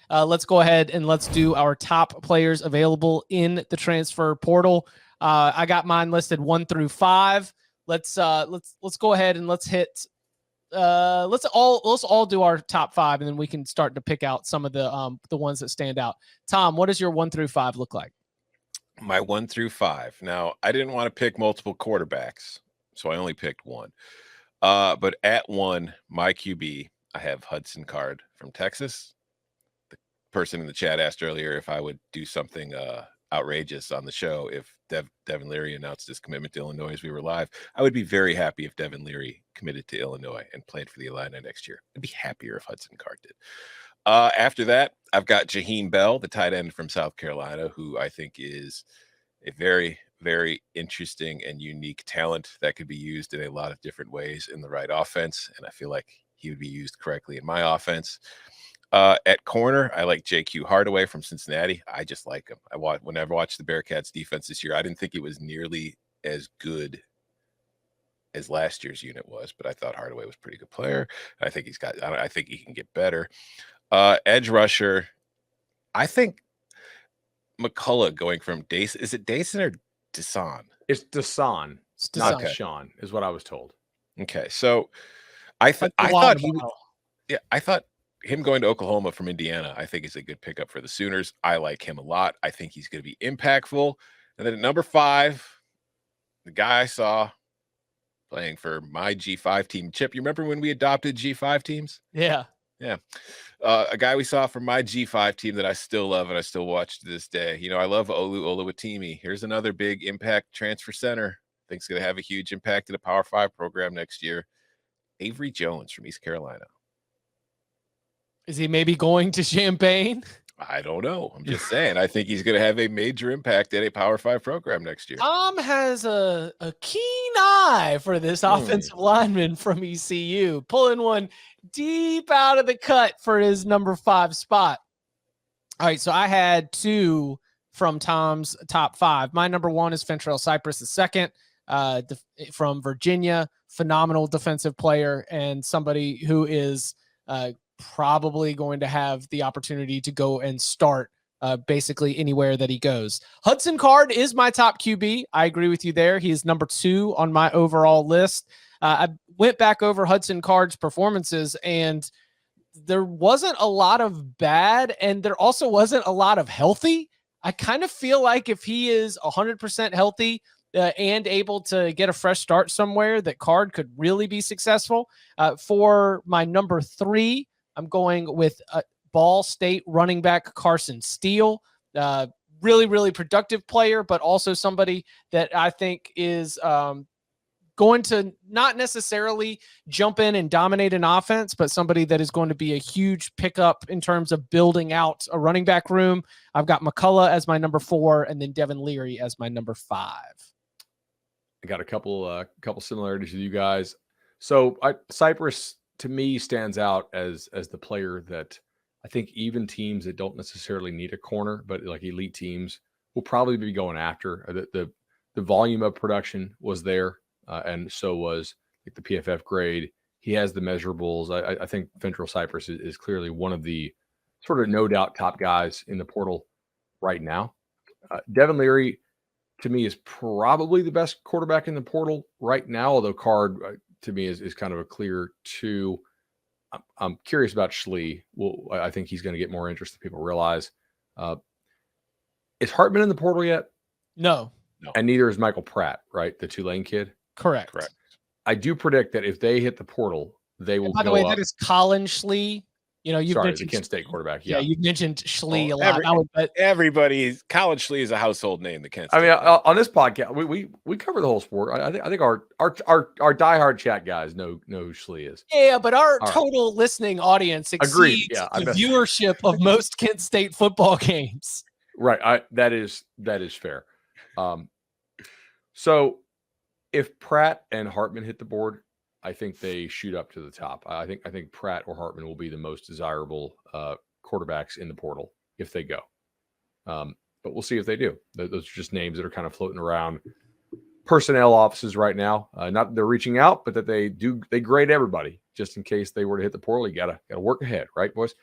let's go ahead and let's do our top players available in the transfer portal. I got mine listed 1 through 5. Let's go ahead and let's hit. Let's all do our top 5, and then we can start to pick out some of the ones that stand out. Tom, what does your 1 through 5 look like? My 1 through 5. Now, I didn't want to pick multiple quarterbacks, so I only picked one. But at 1, my QB, I have Hudson Card from Texas. The person in the chat asked earlier if I would do something outrageous on the show if Devin Leary announced his commitment to Illinois as we were live. I would be very happy if Devin Leary committed to Illinois and played for the Illini next year. I'd be happier if Hudson Card did. After that, I've got Jaheim Bell, the tight end from South Carolina, who I think is a very, very interesting and unique talent that could be used in a lot of different ways in the right offense. And I feel like he would be used correctly in my offense. At corner, I like JQ Hardaway from Cincinnati. I just like him. Whenever I watched the Bearcats defense this year, I didn't think it was nearly as good as last year's unit was, but I thought Hardaway was a pretty good player. I think I think he can get better. Edge rusher, I think McCullough going from Dason. Is it Dason or Dasan? It's Dasan. It's not okay. Sean, is what I was told. Okay, so I thought him going to Oklahoma from Indiana, I think is a good pickup for the Sooners. I like him a lot. I think he's going to be impactful. And then at number 5, the guy I saw playing for my G5 team. Chip, you remember when we adopted G5 teams? Yeah. A guy we saw from my G5 team that I still love and I still watch to this day. You know, I love Olu Oluwatimi. Here's another big impact transfer center. I think he's going to have a huge impact in a Power 5 program next year. Avery Jones from East Carolina. Is he maybe going to Champaign? I don't know. I'm just saying. I think he's going to have a major impact at a Power 5 program next year. Tom has a keen eye for this offensive lineman from ECU, pulling one deep out of the cut for his number 5 spot. All right, so I had 2 from Tom's top 5. My number 1 is Fentrell Cypress II from Virginia, phenomenal defensive player and somebody who is probably going to have the opportunity to go and start basically anywhere that he goes. Hudson Card is my top QB. I agree with you there. He is number 2 on my overall list. I went back over Hudson Card's performances, and there wasn't a lot of bad, and there also wasn't a lot of healthy. I kind of feel like if he is 100% healthy and able to get a fresh start somewhere, that Card could really be successful. For my number 3, I'm going with Ball State running back Carson Steele. Really, really productive player, but also somebody that I think is going to not necessarily jump in and dominate an offense, but somebody that is going to be a huge pickup in terms of building out a running back room. I've got McCullough as my number 4, and then Devin Leary as my number 5. I got a couple similarities with you guys. So Cypress, to me, stands out as the player that I think even teams that don't necessarily need a corner, but like elite teams, will probably be going after. The volume of production was there, and so was like the PFF grade. He has the measurables. I think Fentrell Cypress is clearly one of the sort of no doubt top guys in the portal right now. Devin Leary, to me, is probably the best quarterback in the portal right now, although Card to me is kind of a clear 2. I'm curious about Schlee. Well, I think he's going to get more interest than people realize. Is Hartman in the portal yet? No. And neither is Michael Pratt, right? The Tulane kid? Correct. I do predict that if they hit the portal, they will. By the way, that is Colin Schlee. You know, you've mentioned the Kent State quarterback. Yeah, you've mentioned Schlee a lot. Colin Schlee is a household name. The Kent State. I mean, on this podcast, we cover the whole sport. I think our diehard chat guys know who Schlee is. Yeah, but our total listening audience exceeds the viewership of most Kent State football games. Right. That is fair. So if Pratt and Hartman hit the board, I think they shoot up to the top. I think Pratt or Hartman will be the most desirable quarterbacks in the portal if they go. But we'll see if they do. Those are just names that are kind of floating around personnel offices right now. Not that they're reaching out, but that they grade everybody just in case they were to hit the portal. You gotta work ahead, right, boys?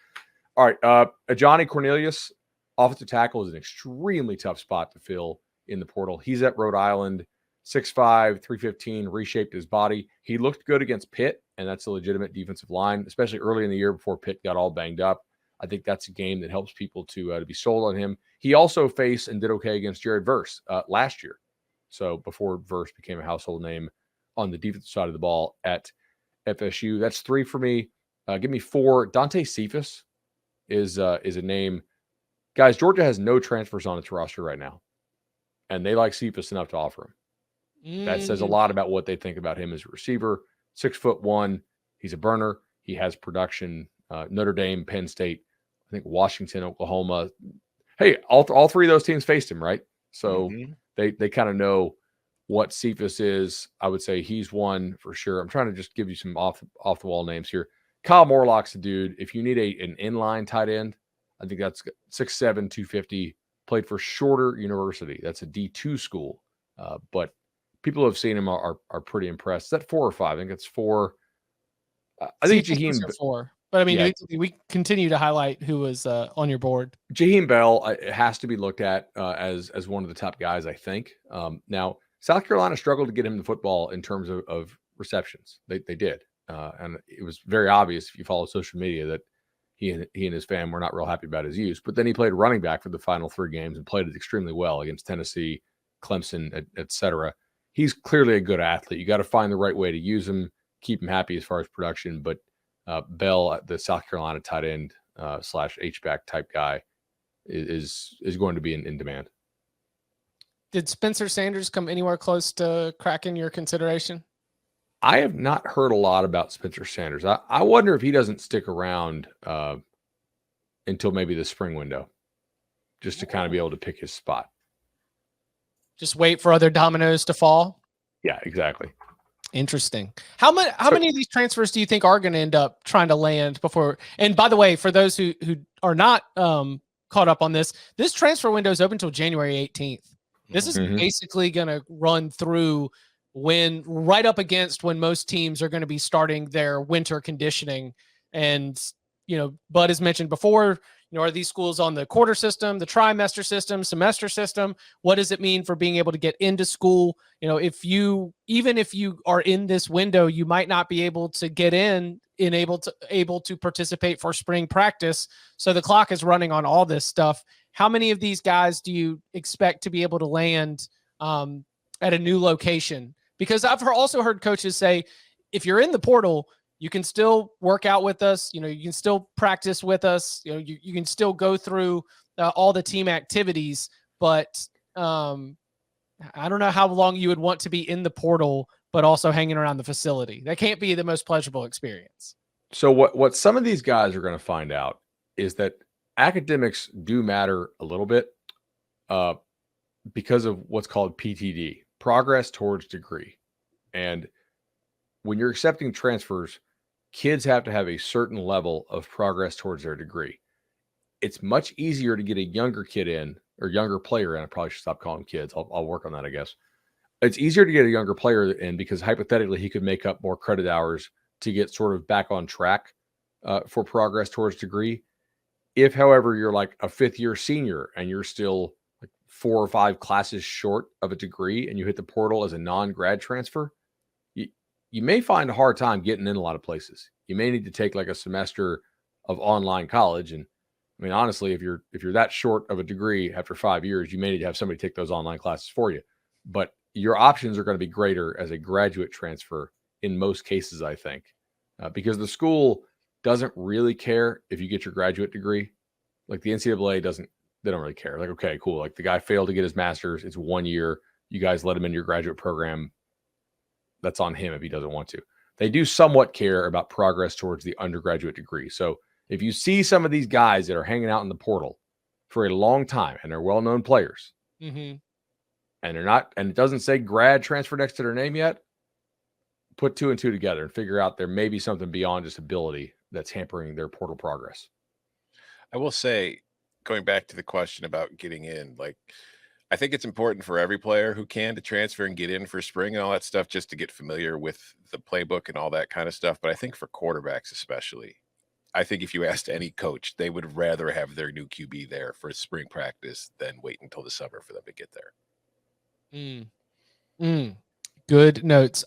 All right. Johnny Cornelius, offensive tackle, is an extremely tough spot to fill in the portal. He's at Rhode Island, 6'5", 315, reshaped his body. He looked good against Pitt, and that's a legitimate defensive line, especially early in the year before Pitt got all banged up. I think that's a game that helps people to be sold on him. He also faced and did okay against Jared Verse last year. So before Verse became a household name on the defensive side of the ball at FSU. That's 3 for me. Give me 4. Dante Cephas is a name. Guys, Georgia has no transfers on its roster right now, and they like Cephas enough to offer him. That says a lot about what they think about him as a receiver. 6'1". He's a burner. He has production. Notre Dame, Penn State, I think Washington, Oklahoma. Hey, all 3 of those teams faced him, right? So they kind of know what Cephas is. I would say he's one for sure. I'm trying to just give you some off the wall names here. Kyle Morlock's a dude. If you need an inline tight end, I think that's 6'7", 250. Played for Shorter University. That's a D2 school, but people who have seen him are pretty impressed. Is that 4 or 5? I think it's 4. I think Jaheim 4. But I mean, we continue to highlight who was on your board. Jaheim Bell has to be looked at as one of the top guys, I think. Now, South Carolina struggled to get him the football in terms of receptions. They did, and it was very obvious if you follow social media that he and his fam were not real happy about his use. But then he played running back for the final 3 games and played it extremely well against Tennessee, Clemson, etc. He's clearly a good athlete. You got to find the right way to use him, keep him happy as far as production. But Bell, the South Carolina tight end / H-back type guy, is going to be in demand. Did Spencer Sanders come anywhere close to cracking your consideration? I have not heard a lot about Spencer Sanders. I wonder if he doesn't stick around until maybe the spring window, just to kind of be able to pick his spot. Just wait for other dominoes to fall? Yeah, exactly. Interesting. How many of these transfers do you think are going to end up trying to land before? And by the way, for those who are not caught up on this transfer window is open until January 18th. This is basically going to run through right up against when most teams are going to be starting their winter conditioning. And, Bud has mentioned before, are these schools on the quarter system, the trimester system, semester system? What does it mean for being able to get into school? Even if you are in this window, you might not be able to get able to participate for spring practice. So the clock is running on all this stuff. How many of these guys do you expect to be able to land at a new location? Because I've also heard coaches say, if you're in the portal, you can still work out with us. You can still practice with us. You can still go through all the team activities. But I don't know how long you would want to be in the portal, but also hanging around the facility. That can't be the most pleasurable experience. So what some of these guys are going to find out is that academics do matter a little bit because of what's called PTD, progress towards degree. And when you're accepting transfers, kids have to have a certain level of progress towards their degree. It's much easier to get a younger kid in or younger player in. I probably should stop calling them kids. I'll work on that, I guess. It's easier to get a younger player in because hypothetically he could make up more credit hours to get sort of back on track for progress towards degree. If, however, you're like a 5th-year senior and you're still like 4 or 5 classes short of a degree and you hit the portal as a non-grad transfer, you may find a hard time getting in a lot of places. You may need to take like a semester of online college. And I mean, honestly, if you're that short of a degree after 5 years, you may need to have somebody take those online classes for you. But your options are going to be greater as a graduate transfer in most cases, I think, because the school doesn't really care if you get your graduate degree. Like the NCAA they don't really care. Like, okay, cool. Like the guy failed to get his master's. It's 1 year. You guys let him into your graduate program. That's on him if he doesn't want to. They do somewhat care about progress towards the undergraduate degree. So if you see some of these guys that are hanging out in the portal for a long time and they're well-known players, and they're not, and it doesn't say grad transfer next to their name yet, put 2 and 2 together and figure out there may be something beyond just ability that's hampering their portal progress. I will say, going back to the question about getting in, like, I think it's important for every player who can to transfer and get in for spring and all that stuff, just to get familiar with the playbook and all that kind of stuff. But I think for quarterbacks especially, I think if you asked any coach, they would rather have their new QB there for spring practice than wait until the summer for them to get there. Good notes.